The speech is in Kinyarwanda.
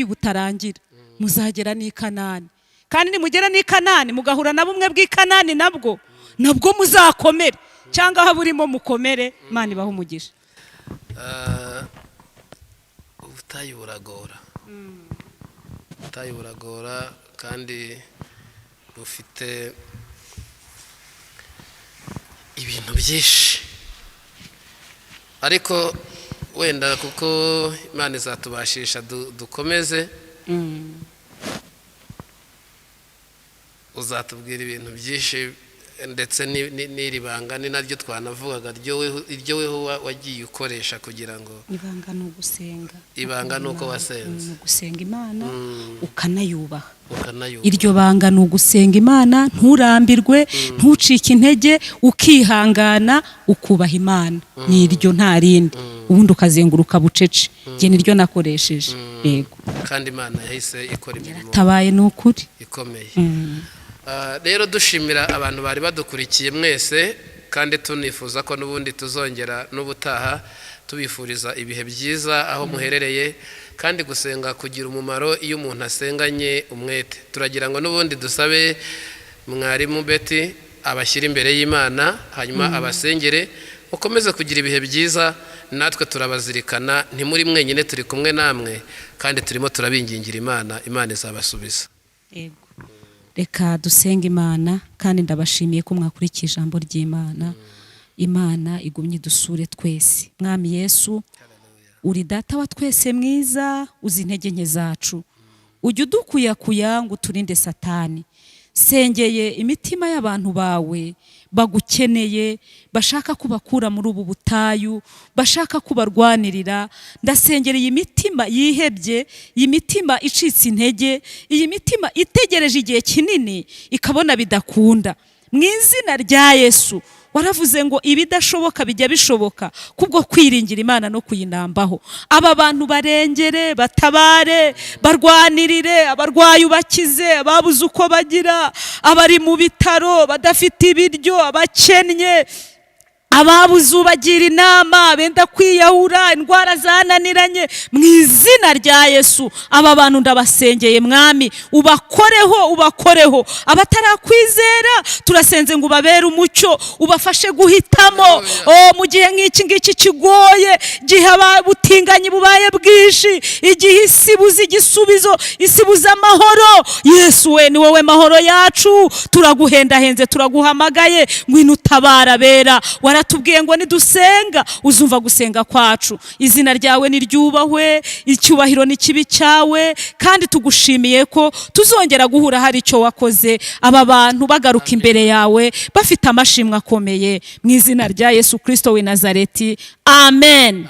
butarangira muzagera n'i Kanani, kandi nimugera n'i Kanani mugahura na bumwe bw'i Kanani nabwo muzakomere, cyangwa aho burimo mukomere. Imana ibahe umugisha. ubutayu buragora kandi bufite ibintu byinshi, ariko wenda kuko Imana izatubashisha dukomeze, uzatubwira ibintu byinshi ndetse n'iri banga ni naryo twanavugaga iryo weho wagiye ukoresha kugira ngo ibanga ni ugusenga. Ibanga ni uko wasenze, gusenga Imana ukanayubaha. Iryo banga ni ugusenga Imana, nturambirwe, ntucike intege, ukihangana, ukubaha Imana. Ni iryo nta rindi, ubundi ukazenguruka bucece. Nge niryo nakoresheje. Yego, kandi Imana yahise ikora imirimo tabaye ni ukuri ikomeye. Rero dushimira abantu bari badukurikiye mwese, kandi tunifuza ko n'ubundi tuzongera n'ubutaha, tubifuriza ibihe byiza aho muherereye, kandi gusenga kugira umumaro iyo umuntu asenganye umwete. Turagira ngo n'ubundi dusabe mwarimu Betty abashyira imbere y'Imana, hanyuma abasengere, mukomeze kugira ibihe byiza. Natwe turabazirikana, ntimuri mwenyine, turi kumwe namwe, kandi turimo turabingingira Imana izabasubiza. Yego, reka dusenga Imana, kandi ndabashimiye ko mwakurikije ijambo ry'Imana. Imana igumye dusure twese. Mwami Yesu, uri data wa twese mwiza, uzi intege nke zacu, ujya udukuyakuya ngo uturinde Satani. Sengeye imitima y'abantu bawe bagukeneye, bashaka kubakura muri ubu butayu, bashaka kubarwanirira. Ndasengereye imitima yihebye, iyi mitima icitse intege, iyi mitima itegereje igihe kinini ikabona bidakunda. Mu izina rya Yesu, waravuze ngo ibidashoboka bijya bishoboka kubwo kwiringira Imana no kuyinambaho. Aba bantu barengere, batabare, barwanirire abarwayi, ubakize ababuze uko bagira, abari mu bitaro badafite ibiryo, abakennye, ababuze ubagira inama, benda kwiyahura, indwara zananiranye. Mu izina rya Yesu, aba bantu ndabasengeye Mwami, ubakoreho. Abatarakwizera turasenze ngo ubabere umucyo, ubafashe guhitamo mu gihe nk'iki ngiki kigoye, gihe ubutinganyi bubaye bwinshi, igihe isi buze igisubizo, isi buze amahoro. Yesu we, ni wowe mahoro yacu, turaguhendahenze, turaguhamagaye, ngwino utabara bera. Waratubwiye ngo nidusenga uzumva gusenga kwacu. Izina ryawe niryubahwe, icyubahiro ni kibi cyawe, kandi tugushimiye ko tuzongera guhura hari icyo wakoze, aba bantu bagaruka imbere yawe bafite amashimwe akomeye. Mu izina rya Yesu Kristo w'i Nazareti, amen.